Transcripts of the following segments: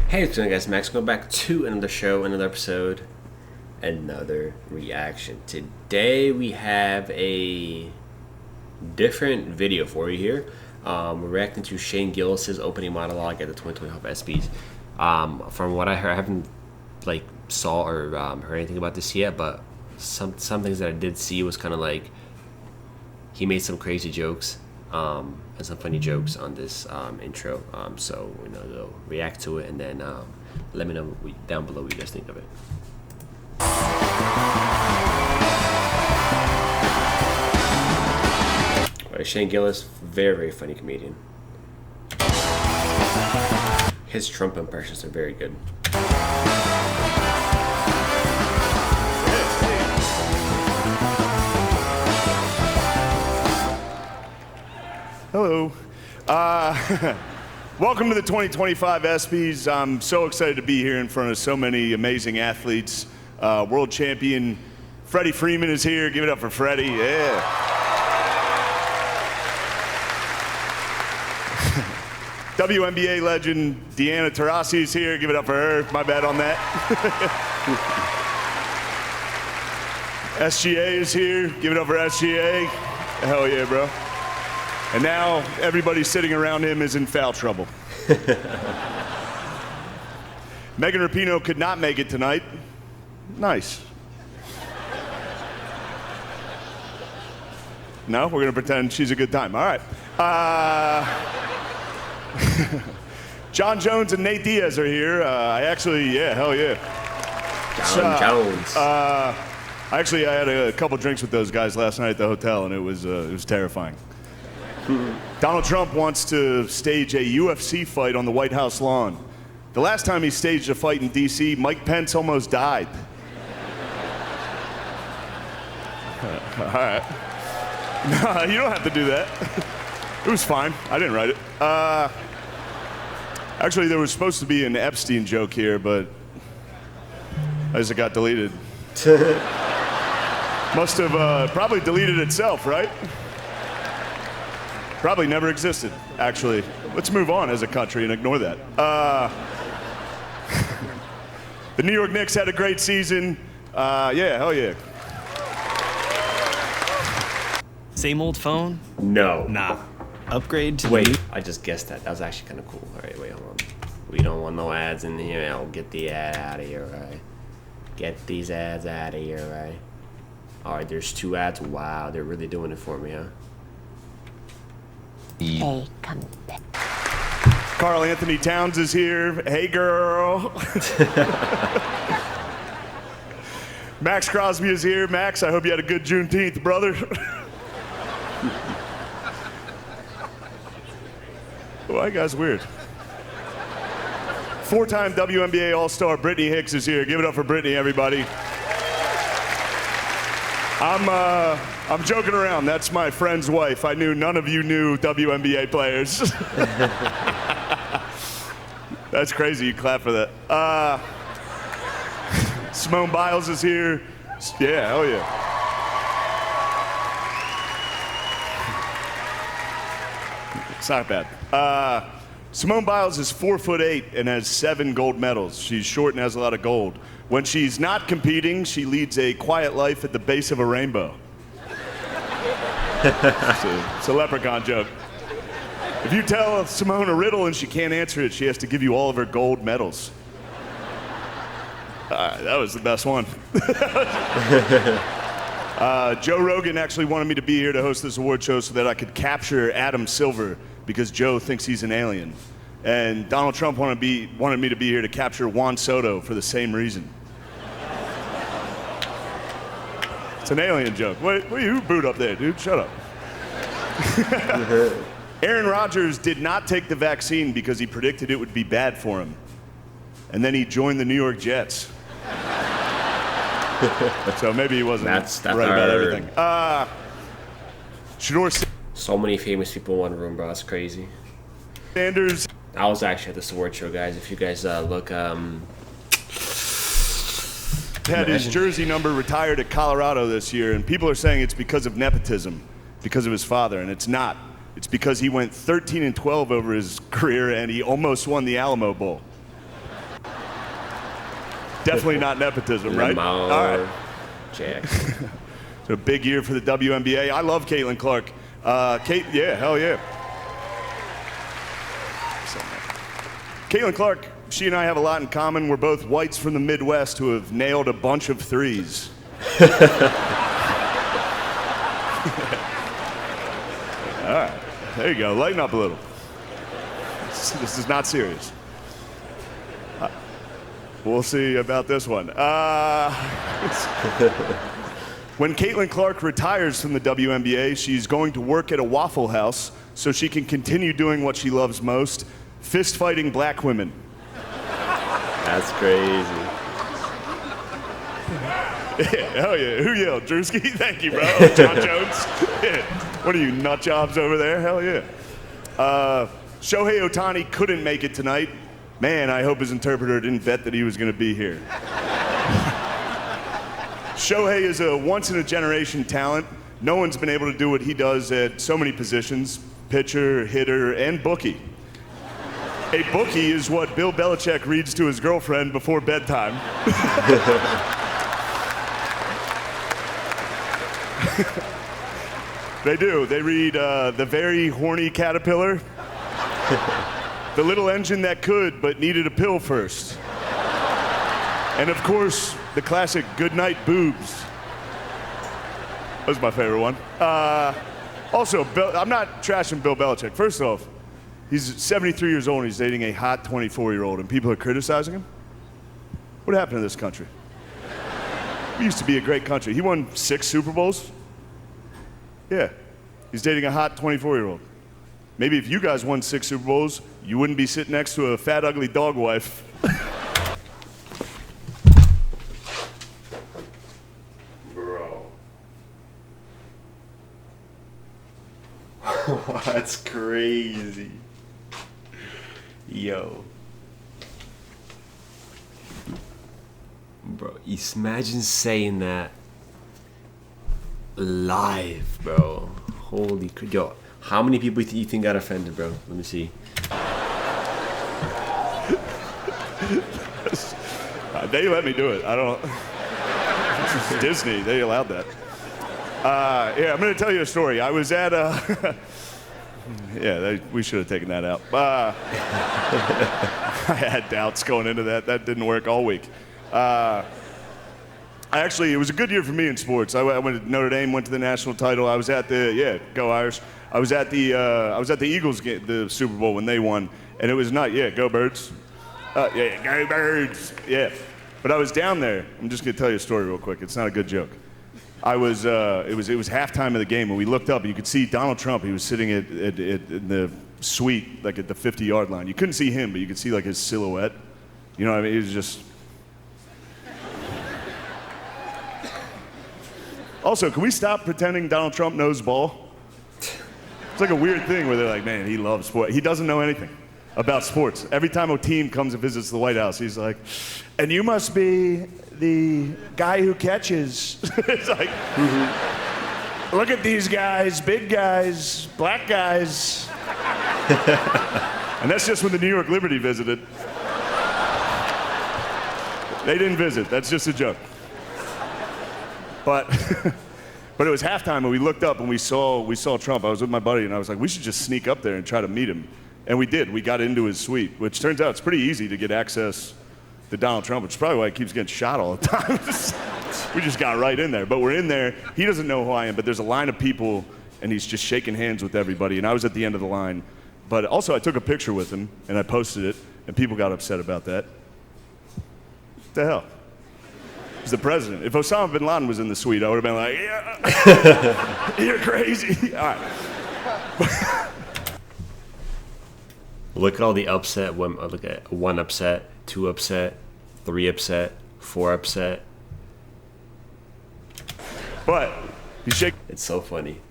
Hey, what's going on, guys? Max, going back to another show, another episode, another reaction. Today we have a different video for you here. We're reacting to Shane Gillis' opening monologue at the 2025 ESPYs. From what I heard, I haven't saw or heard anything about this yet, but some things that I did see was kind of like he made some crazy jokes. And some funny jokes on this intro. So they'll react to it and then let me know down below what you guys think of it. Right, Shane Gillis, very funny comedian. His Trump impressions are very good. Hello. Welcome to the 2025 ESPYs. I'm so excited to be here in front of so many amazing athletes. World champion Freddie Freeman is here. Give it up for Freddie. Yeah. WNBA legend Deanna Taurasi is here. Give it up for her. My bad on that. SGA is here. Give it up for SGA. Hell yeah, bro. And now everybody sitting around him is in foul trouble. Megan Rapinoe could not make it tonight. Nice. No, we're gonna pretend she's a good time. All right. John Jones and Nate Diaz are here. Hell yeah. John Jones. I had a couple drinks with those guys last night at the hotel, and it was terrifying. Donald Trump wants to stage a UFC fight on the White House lawn. The last time he staged a fight in D.C., Mike Pence almost died. All right. No, you don't have to do that. It was fine. I didn't write it. Actually, there was supposed to be an Epstein joke here, but I guess it got deleted. Must have probably deleted itself, right? Probably never existed, actually. Let's move on as a country and ignore that. The New York Knicks had a great season. Hell yeah. Same old phone? No. Nah. Upgrade to Wait, I just guessed that. That was actually kind of cool. All right, wait, hold on. We don't want no ads in here. I'll get the ad out of here, right? Get these ads out of here, right? All right, there's 2 ads. Wow, they're really doing it for me, huh? Hey, come back. Karl Anthony Towns is here. Hey, girl. Max Crosby is here. Max, I hope you had a good Juneteenth, brother. Well, that guy's weird. 4-time WNBA All-Star Brittany Hicks is here. Give it up for Brittany, everybody. I'm joking around. That's my friend's wife. I knew none of you knew WNBA players. That's crazy. You clap for that. Simone Biles is here. Yeah, hell yeah. It's not bad. Simone Biles is 4'8" and has 7 gold medals. She's short and has a lot of gold. When she's not competing, she leads a quiet life at the base of a rainbow. It's a leprechaun joke. If you tell Simone a riddle and she can't answer it, she has to give you all of her gold medals. That was the best one. Joe Rogan actually wanted me to be here to host this award show so that I could capture Adam Silver because Joe thinks he's an alien. And Donald Trump wanted me to be here to capture Juan Soto for the same reason. It's an alien joke. Wait, who booed up there, dude? Shut up. Aaron Rodgers did not take the vaccine because he predicted it would be bad for him. And then he joined the New York Jets. So maybe he wasn't That's right about everything. So many famous people in one room, bro. That's crazy. Sanders. I was actually at this award show, guys. If you guys look, had his jersey number retired at Colorado this year, and people are saying it's because of nepotism, because of his father, and it's not. It's because he went 13-12 over his career, and he almost won the Alamo Bowl. Definitely not nepotism, right? Lamar All right. Jackson. So a big year for the WNBA. I love Caitlin Clark. Yeah, hell yeah. Caitlin Clark, she and I have a lot in common. We're both whites from the Midwest who have nailed a bunch of threes. All right, there you go. Lighten up a little. This is not serious. We'll see about this one. When Caitlin Clark retires from the WNBA, she's going to work at a Waffle House so she can continue doing what she loves most, fist fighting black women. That's crazy. Yeah, hell yeah. Who yelled? Drewski? Thank you, bro. John Jones? Yeah. What are you, nut jobs over there? Hell yeah. Shohei Ohtani couldn't make it tonight. Man, I hope his interpreter didn't bet that he was going to be here. Shohei is a once-in-a-generation talent. No one's been able to do what he does at so many positions, pitcher, hitter, and bookie. A bookie is what Bill Belichick reads to his girlfriend before bedtime. They do. They read The Very Horny Caterpillar, The Little Engine That Could But Needed a Pill First, and of course, the classic Goodnight Boobs. That was my favorite one. Also, I'm not trashing Bill Belichick. First off, he's 73 years old and he's dating a hot 24-year-old and people are criticizing him? What happened to this country? We used to be a great country. He won 6 Super Bowls. Yeah, he's dating a hot 24-year-old. Maybe if you guys won 6 Super Bowls, you wouldn't be sitting next to a fat, ugly dog wife. Bro. That's crazy. Yo. Bro, imagine saying that live, bro. Holy crap. Yo, how many people do you think got offended, bro? Let me see. They let me do it. I don't. This is Disney. They allowed that. Yeah, I'm going to tell you a story. I was at we should have taken that out. I had doubts going into that. That didn't work all week. It was a good year for me in sports. I went to Notre Dame, went to the national title. I was at go Irish. I was at the Eagles game, the Super Bowl when they won, and it was not, go Birds. Go Birds. Yeah. But I was down there. I'm just gonna tell you a story real quick. It's not a good joke. It was halftime of the game, and we looked up, and you could see Donald Trump. He was sitting in the suite, like at the 50-yard line. You couldn't see him, but you could see like his silhouette. You know what I mean? He was just. Also, can we stop pretending Donald Trump knows ball? It's like a weird thing where they're like, man, he loves sport. He doesn't know anything about sports. Every time a team comes and visits the White House, he's like, and you must be the guy who catches. It's like, look at these guys, big guys, black guys. And that's just when the New York Liberty visited. They didn't visit. That's just a joke. But it was halftime, and we looked up and we saw Trump. I was with my buddy, and I was like, we should just sneak up there and try to meet him. And we did. We got into his suite, which turns out it's pretty easy to get access to Donald Trump, which is probably why he keeps getting shot all the time. We just got right in there. But we're in there. He doesn't know who I am, but there's a line of people, and he's just shaking hands with everybody. And I was at the end of the line. But also, I took a picture with him, and I posted it, and people got upset about that. What the hell? He's the president. If Osama bin Laden was in the suite, I would have been like, yeah, you're crazy. All right. Look at all the upset. Look at 1 upset, 2 upset, 3 upset, 4 upset. But he's shaking. It's so funny.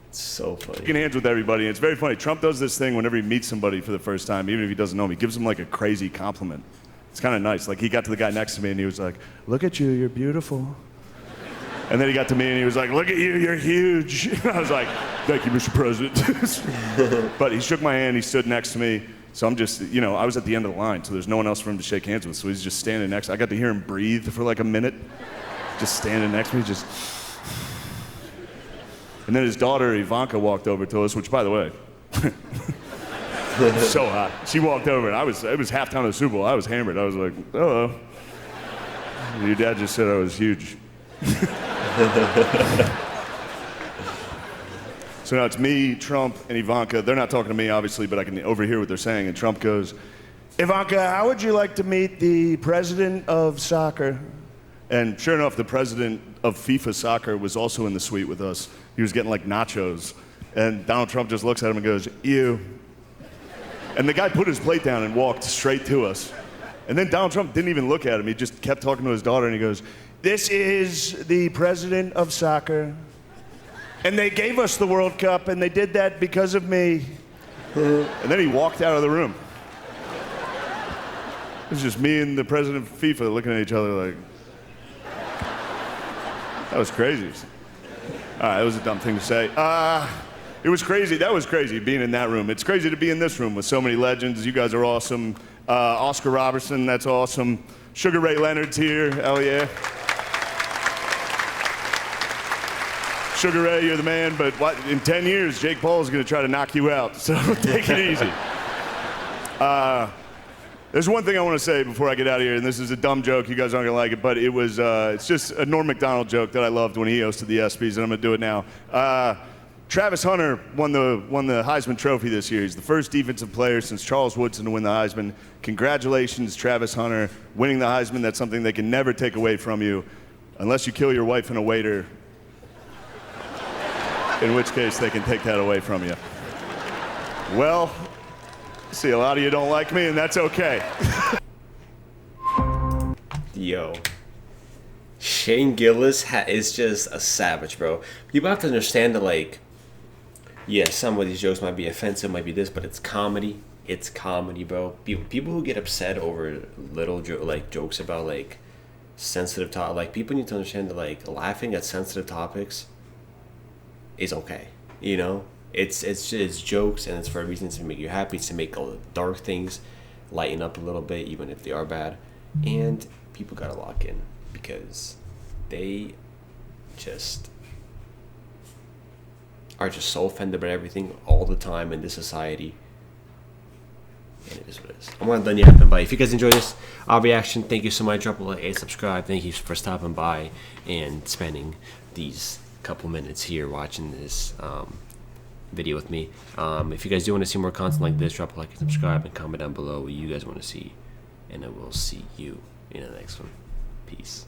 It's so funny. Shaking hands with everybody. And it's very funny. Trump does this thing whenever he meets somebody for the first time, even if he doesn't know him. He gives them like a crazy compliment. It's kind of nice. Like he got to the guy next to me and he was like, look at you, you're beautiful. And then he got to me and he was like, look at you, you're huge. I was like, thank you, Mr. President. But he shook my hand, he stood next to me, So I'm just, you know, I was at the end of the line, so there's no one else for him to shake hands with. So he's just standing next. I got to hear him breathe for like a minute, just standing next to me, just. And then his daughter Ivanka walked over to us, which, by the way, so hot. She walked over, and it was halftime of the Super Bowl. I was hammered. I was like, hello. Your dad just said I was huge. So now it's me, Trump, and Ivanka. They're not talking to me, obviously, but I can overhear what they're saying. And Trump goes, Ivanka, how would you like to meet the president of soccer? And sure enough, the president of FIFA soccer was also in the suite with us. He was getting like nachos. And Donald Trump just looks at him and goes, ew. And the guy put his plate down and walked straight to us. And then Donald Trump didn't even look at him. He just kept talking to his daughter, and he goes, this is the president of soccer. And they gave us the World Cup, and they did that because of me. And then he walked out of the room. It was just me and the president of FIFA looking at each other like, that was crazy. All right, that was a dumb thing to say. It was crazy. That was crazy, being in that room. It's crazy to be in this room with so many legends. You guys are awesome. Oscar Robertson, that's awesome. Sugar Ray Leonard's here. Hell yeah. Sugar Ray, you're the man, but in 10 years, Jake Paul is going to try to knock you out, so take it easy. There's one thing I want to say before I get out of here, and this is a dumb joke. You guys aren't going to like it, but it's just a Norm Macdonald joke that I loved when he hosted the ESPYs, and I'm going to do it now. Travis Hunter won the Heisman Trophy this year. He's the first defensive player since Charles Woodson to win the Heisman. Congratulations, Travis Hunter, winning the Heisman. That's something they can never take away from you, unless you kill your wife and a waiter, in which case they can take that away from you. Well, see, a lot of you don't like me, and that's okay. Yo. Shane Ghillis is just a savage, bro. People have to understand that, like, yeah, some of these jokes might be offensive, might be this, but it's comedy. It's comedy, bro. People who get upset over little jokes about, like, sensitive topics, like, people need to understand that, like, laughing at sensitive topics is okay, you know. It's jokes, and it's for a reason. It's to make you happy. It's to make all the dark things lighten up a little bit, even if they are bad. And people gotta lock in because they just are just so offended by everything all the time in this society. And it is what it is. I'm done yapping, but if you guys enjoyed this reaction, thank you so much. Drop a like and subscribe. Thank you for stopping by and spending these couple minutes here watching this video with me. If you guys do want to see more content like this, drop a like and subscribe and comment down below what you guys want to see, and I will see you in the next one. Peace.